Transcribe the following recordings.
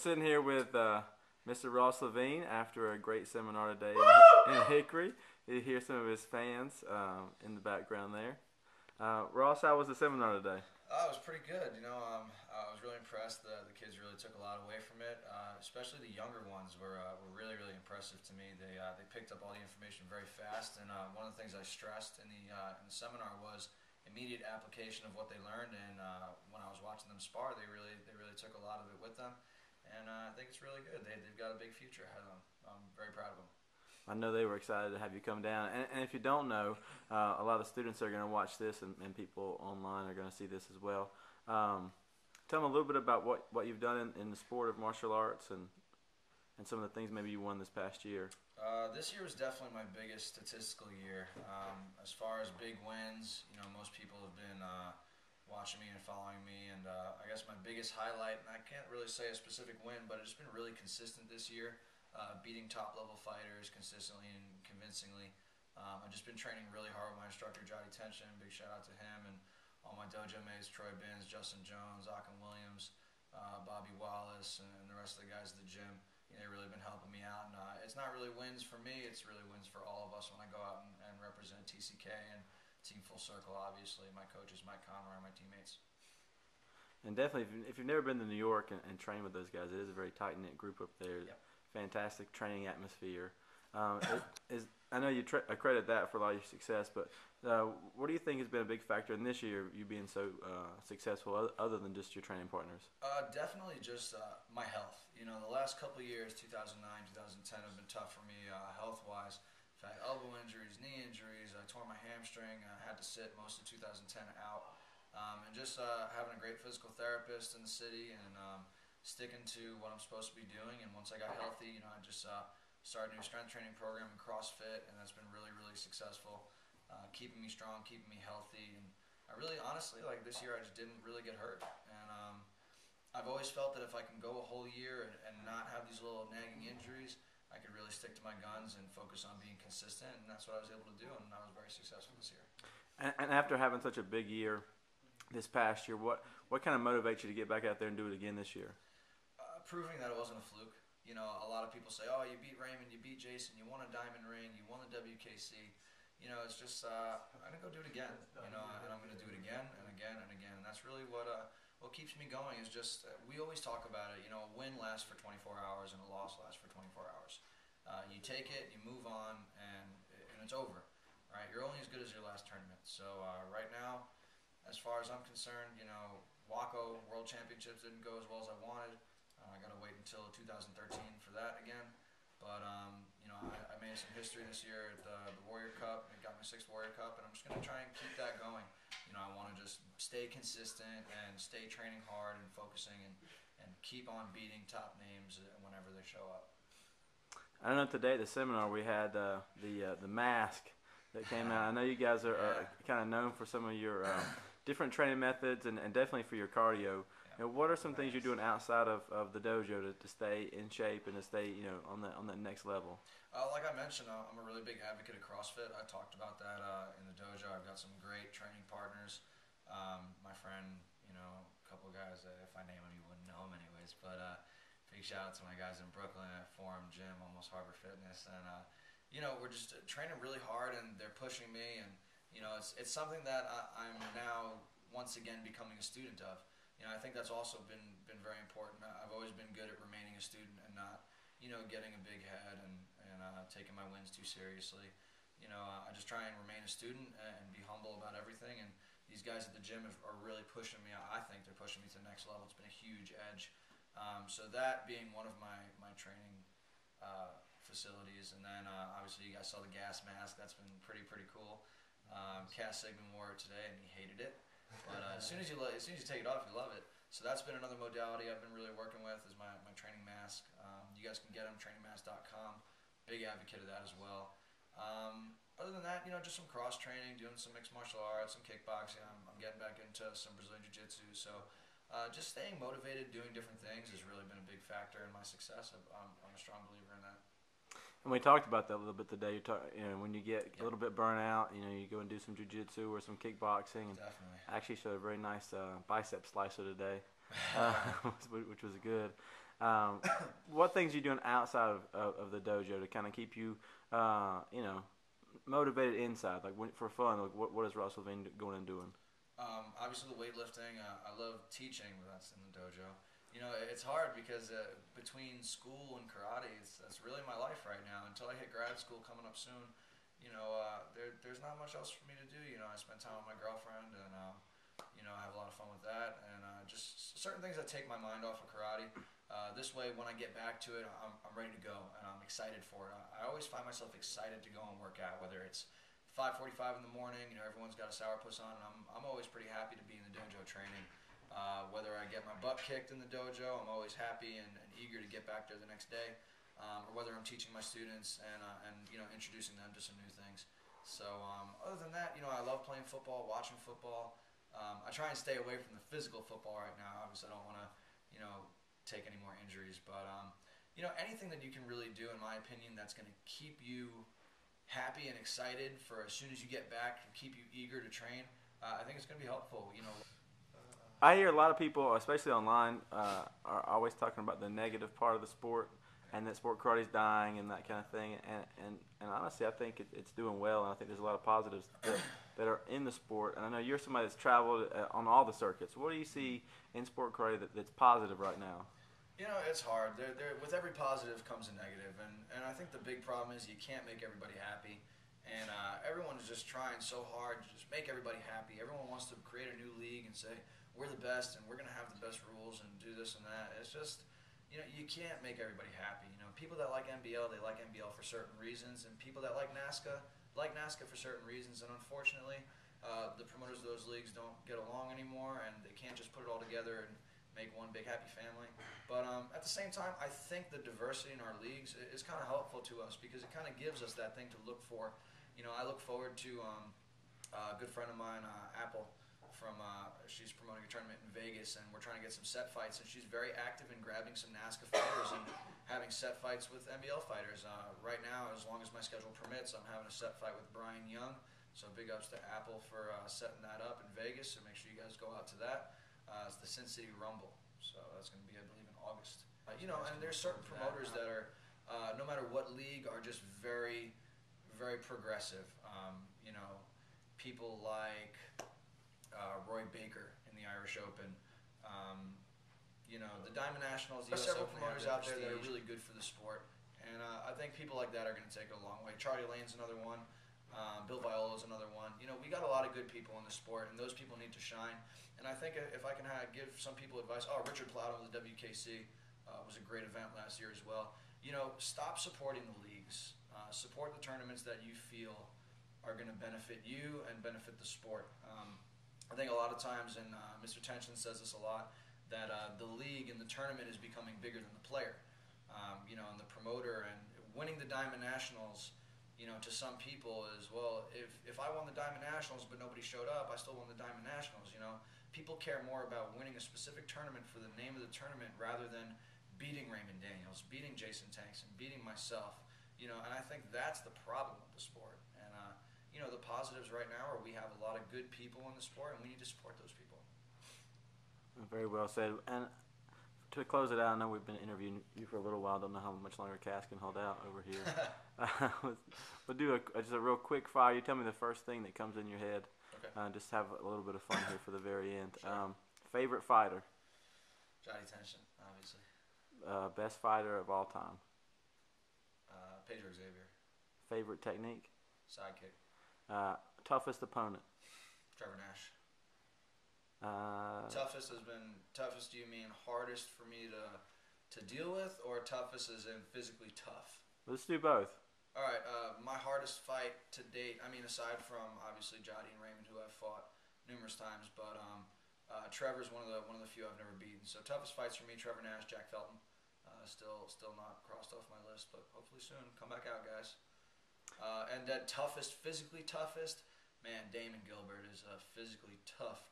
sitting here with Mr. Ross Levine after a great seminar today in Hickory. You hear some of his fans in the background there. Ross, how was the seminar today? It was pretty good. I was really impressed. The kids really took a lot away from it, especially the younger ones were really, really impressive to me. They picked up all the information very fast, and one of the things I stressed in the seminar was immediate application of what they learned. And when I was watching them spar, they really took a lot of it with them, and I think it's really good. They've got a big future ahead of them. I'm very proud of them. I know they were excited to have you come down. And if you don't know, a lot of students are going to watch this, and people online are going to see this as well. Tell them a little bit about what you've done in the sport of martial arts and some of the things maybe you won this past year. This year was definitely my biggest statistical year. As far as big wins, most people have been watching me and following me, and I guess my biggest highlight, and I can't really say a specific win, but it's been really consistent this year. Beating top-level fighters consistently and convincingly. I've just been training really hard with my instructor, Jody Tension. Big shout-out to him and all my dojo mates, Troy Binns, Justin Jones, Akin Williams, Bobby Wallace, and the rest of the guys at the gym. They've really been helping me out. And it's not really wins for me. It's really wins for all of us when I go out and represent TCK and Team Full Circle, obviously. My coaches, Mike Conroy, and my teammates. And definitely, if you've never been to New York and trained with those guys, it is a very tight-knit group up there. Yep. Fantastic training atmosphere. I know you accredit that for a lot of your success, but what do you think has been a big factor in this year, you being so successful, other than just your training partners? Definitely just my health. The last couple of years, 2009, 2010, have been tough for me health-wise. I've had elbow injuries, knee injuries. I tore my hamstring. I had to sit most of 2010 out. And just having a great physical therapist in the city and sticking to what I'm supposed to be doing. And once I got healthy, I just started a new strength training program in CrossFit, and that's been really, really successful, keeping me strong, keeping me healthy. And I really, honestly, like this year, I just didn't really get hurt. And I've always felt that if I can go a whole year and not have these little nagging injuries, I could really stick to my guns and focus on being consistent. And that's what I was able to do, and I was very successful this year. And after having such a big year this past year, what kind of motivates you to get back out there and do it again this year? Proving that it wasn't a fluke. A lot of people say, oh, you beat Raymond, you beat Jason, you won a diamond ring, you won the WKC. It's just, I'm going to go do it again, and I'm going to do it again and again and again. And that's really what keeps me going is just, we always talk about it, a win lasts for 24 hours and a loss lasts for 24 hours. You take it, you move on, and it's over, right? You're only as good as your last tournament. So right now, as far as I'm concerned, WACO World Championships didn't go as well as I wanted. I got to wait until 2013 for that again. But, I made some history this year at the Warrior Cup. I got my 6th Warrior Cup, and I'm just going to try and keep that going. I want to just stay consistent and stay training hard and focusing and keep on beating top names whenever they show up. I don't know, today at the seminar we had the mask that came out. I know you guys are kind of known for some of your different training methods and definitely for your cardio. What are some things you're doing outside of the dojo to stay in shape and to stay on that next level? Like I mentioned, I'm a really big advocate of CrossFit. I talked about that in the dojo. I've got some great training partners. My friend, a couple of guys, if I name them, you wouldn't know them anyways. But big shout out to my guys in Brooklyn at Forum Gym, almost Harbor Fitness. And, we're just training really hard, and they're pushing me. And, it's something that I'm now once again becoming a student of. I think that's also been very important. I've always been good at remaining a student and not, getting a big head and taking my wins too seriously. I just try and remain a student and be humble about everything. And these guys at the gym are really pushing me. I think they're pushing me to the next level. It's been a huge edge. So that being one of my training facilities. And then obviously you guys saw the gas mask. That's been pretty cool. Cass Sigmund wore it today and he hated it. But as soon as you take it off, you love it. So that's been another modality I've been really working with is my training mask. You guys can get them, trainingmask.com. Big advocate of that as well. Other than that, just some cross training, doing some mixed martial arts, some kickboxing. I'm getting back into some Brazilian Jiu-Jitsu. So just staying motivated, doing different things has really been a big factor in my success. I'm a strong believer in that. And we talked about that a little bit today. When you get a little bit burnt out, you go and do some jiu-jitsu or some kickboxing. And definitely. I actually showed a very nice bicep slicer today, which was good. What things are you doing outside of the dojo to kind of keep you, you know, motivated inside, like for fun? Like what is Russell Levine going and doing? Obviously, the weightlifting. I love teaching, but that's in the dojo. You know, it's hard because between school and karate, that's really my life right now. Until I hit grad school coming up soon, you know, there's not much else for me to do. You know, I spend time with my girlfriend, and you know, I have a lot of fun with that, and just certain things that take my mind off of karate. This way, when I get back to it, I'm ready to go, and I'm excited for it. I always find myself excited to go and work out, whether it's 5:45 in the morning. You know, everyone's got a sourpuss on, and I'm always pretty happy to be in the dojo training. Whether I get my butt kicked in the dojo, I'm always happy and eager to get back there the next day. Or whether I'm teaching my students and you know, introducing them to some new things. So other than that, you know, I love playing football, watching football. I try and stay away from the physical football right now. Obviously, I don't want to, you know, take any more injuries. But you know, anything that you can really do, in my opinion, that's going to keep you happy and excited for as soon as you get back and keep you eager to train, I think it's going to be helpful. You know, I hear a lot of people, especially online, are always talking about the negative part of the sport, and that sport karate is dying and that kind of thing. And honestly, I think it's doing well, and I think there's a lot of positives that are in the sport. And I know you're somebody that's traveled on all the circuits. What do you see in sport karate that's positive right now? You know, it's hard. With every positive comes a negative, and I think the big problem is you can't make everybody happy, and everyone is just trying so hard to just make everybody happy. Everyone wants to create a new league and say, we're the best, and we're going to have the best rules and do this and that. It's just, you know, you can't make everybody happy. You know, people that like NBL, they like NBL for certain reasons, and people that like NASCA for certain reasons, and unfortunately, the promoters of those leagues don't get along anymore, and they can't just put it all together and make one big happy family. But at the same time, I think the diversity in our leagues is kind of helpful to us because it kind of gives us that thing to look for. You know, I look forward to a good friend of mine, Apple, she's promoting a tournament in Vegas, and we're trying to get some set fights, and she's very active in grabbing some NASCA fighters and having set fights with NBL fighters. Right now, as long as my schedule permits, I'm having a set fight with Brian Young, so big ups to Apple for setting that up in Vegas, so make sure you guys go out to that. It's the Sin City Rumble, so that's going to be, I believe, in August. You know, and there's certain promoters that are, no matter what league, are just very, very progressive. You know, people like Roy Baker in the Irish Open. You know, the Diamond Nationals, the US several promoters out there that are really good for the sport. And I think people like that are going to take it a long way. Charlie Lane's another one. Bill Viola's another one. You know, we got a lot of good people in the sport, and those people need to shine. And I think if I can give some people advice, Richard Plowden with the WKC was a great event last year as well. You know, stop supporting the leagues. Support the tournaments that you feel are going to benefit you and benefit the sport. I think a lot of times, and Mr. Tension says this a lot, that the league and the tournament is becoming bigger than the player. You know, and the promoter, and winning the Diamond Nationals, you know, to some people is, well, if I won the Diamond Nationals but nobody showed up, I still won the Diamond Nationals, you know. People care more about winning a specific tournament for the name of the tournament rather than beating Raymond Daniels, beating Jason Tanks, and beating myself, you know, and I think that's the problem with the sport. And, you know, the positives right now are we have a lot of good people in the sport, and we need to support those people. Very well said. And to close it out, I know we've been interviewing you for a little while. Don't know how much longer Cass can hold out over here. We'll do just a real quick fire. You tell me the first thing that comes in your head. Okay. Just have a little bit of fun here for the very end. Sure. Favorite fighter? Johnny Tension, obviously. Best fighter of all time? Pedro Xavier. Favorite technique? Sidekick. Toughest opponent? Trevor Nash. Toughest do you mean hardest for me to deal with, or toughest as in physically tough? Let's do both. All right, my hardest fight to date, I mean, aside from obviously Jody and Raymond, who I've fought numerous times, but Trevor's one of the few I've never beaten. So toughest fights for me: Trevor Nash, Jack Felton. Still not crossed off my list, but hopefully soon. Come back out, guys. And that physically toughest, man, Damon Gilbert is a physically tough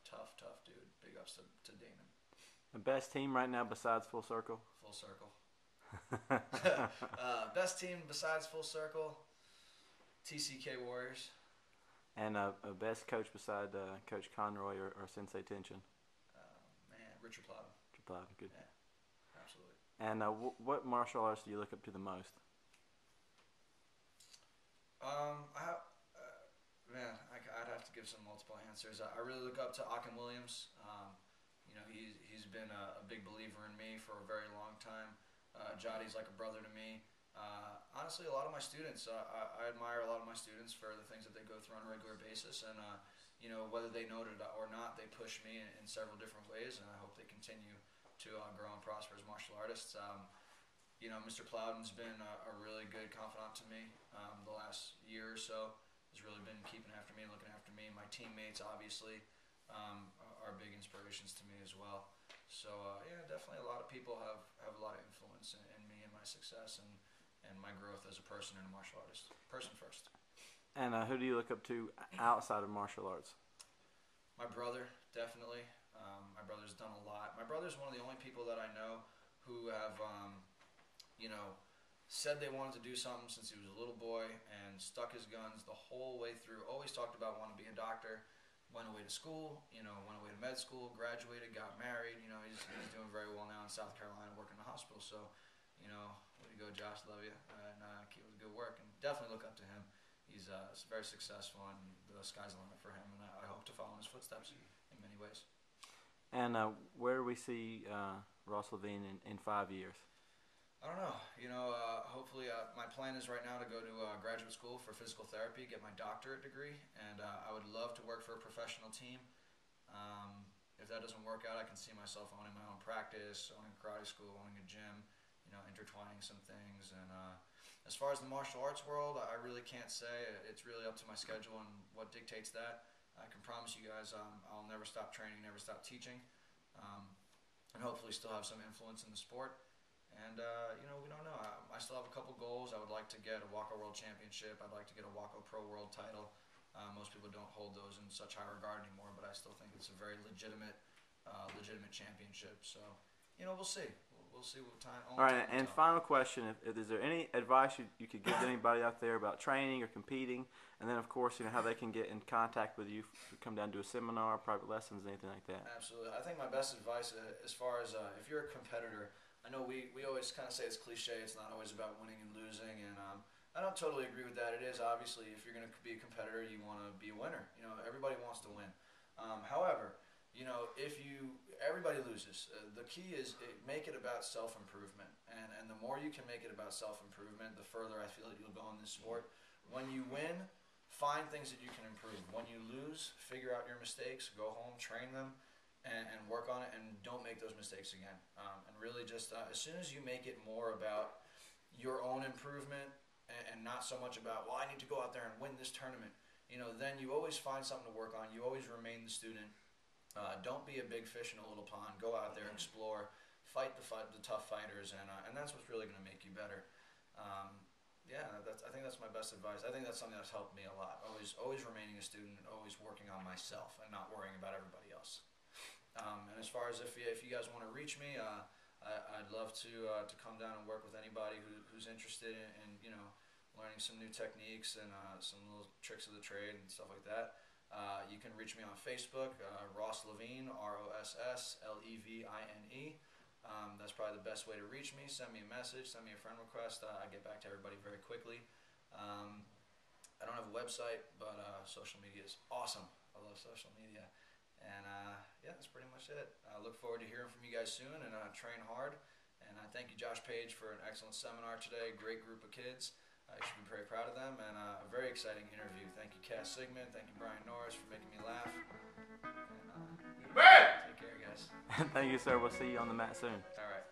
dude. Big ups to Damon. The best team right now besides Full Circle? Full Circle. Best team besides Full Circle, TCK Warriors. And a best coach beside Coach Conroy or Sensei Tension? Man, Richard Plowden. Richard Plowden, good. Yeah, absolutely. And what martial arts do you look up to the most? I'd have to give some multiple answers. I really look up to Akin Williams. He's been a big believer in me for a very long time. Jotty's like a brother to me. Honestly, a lot of my students, I admire a lot of my students for the things that they go through on a regular basis, and whether they know it or not, they push me in several different ways, and I hope they continue to grow and prosper as martial artists. Mr. Plowden's been a really good confidant to me the last year or so. He's really been keeping after me and looking after me. My teammates, obviously, are big inspirations to me as well. So, definitely a lot of people have a lot of influence in me and my success and my growth as a person and a martial artist. Person first. And who do you look up to outside of martial arts? My brother, definitely. My brother's done a lot. My brother's one of the only people that I know who have, said they wanted to do something since he was a little boy and stuck his guns the whole way through. Always talked about wanting to be a doctor. Went away to school, went away to med school, graduated, got married. He's doing very well now in South Carolina, working in a hospital. So, way to go, Josh. Love you. And keep up the good work. And definitely look up to him. He's very successful, and the sky's the limit for him. And I hope to follow in his footsteps in many ways. And where do we see Ross Levine in 5 years? I don't know. Hopefully, my plan is right now to go to graduate school for physical therapy, get my doctorate degree, and I would love to work for a professional team. If that doesn't work out, I can see myself owning my own practice, owning a karate school, owning a gym, intertwining some things. And as far as the martial arts world, I really can't say. It's really up to my schedule and what dictates that. I can promise you guys I'll never stop training, never stop teaching, and hopefully still have some influence in the sport. And, we don't know. I still have a couple goals. I would like to get a Wako World Championship. I'd like to get a Wako Pro World title. Most people don't hold those in such high regard anymore, but I still think it's a very legitimate championship. So, we'll see. We'll see what time. All right, and final question: is there any advice you could give anybody out there about training or competing? And then, of course, how they can get in contact with you to come down to a seminar, private lessons, anything like that. Absolutely. I think my best advice, as far as if you're a competitor, I know we always kind of say it's cliche. It's not always about winning and losing, and I don't totally agree with that. It is, obviously, if you're going to be a competitor, you want to be a winner. Everybody wants to win. However, everybody loses. The key is make it about self-improvement, and the more you can make it about self-improvement, the further I feel that you'll go in this sport. When you win, find things that you can improve. When you lose, figure out your mistakes, go home, train them, and work on it, and don't make those mistakes again. And really just as soon as you make it more about your own improvement and not so much about, well, I need to go out there and win this tournament, then you always find something to work on. You always remain the student. Don't be a big fish in a little pond. Go out there, explore, fight the tough fighters, and that's what's really going to make you better. I think that's my best advice. I think that's something that's helped me a lot. Always remaining a student, always working on myself, and not worrying about everybody else. And as far as if you guys want to reach me, I'd love to come down and work with anybody who's interested in learning some new techniques and some little tricks of the trade and stuff like that. You can reach me on Facebook, Ross Levine, RossLevine. That's probably the best way to reach me. Send me a message, send me a friend request. I get back to everybody very quickly. I don't have a website, but social media is awesome. I love social media. And that's pretty much it. I look forward to hearing from you guys soon, and train hard. And I thank you, Josh Page, for an excellent seminar today. Great group of kids. You should be very proud of them, and a very exciting interview. Thank you, Cass Sigmund. Thank you, Brian Norris, for making me laugh. And take care, guys. Thank you, sir. We'll see you on the mat soon. All right.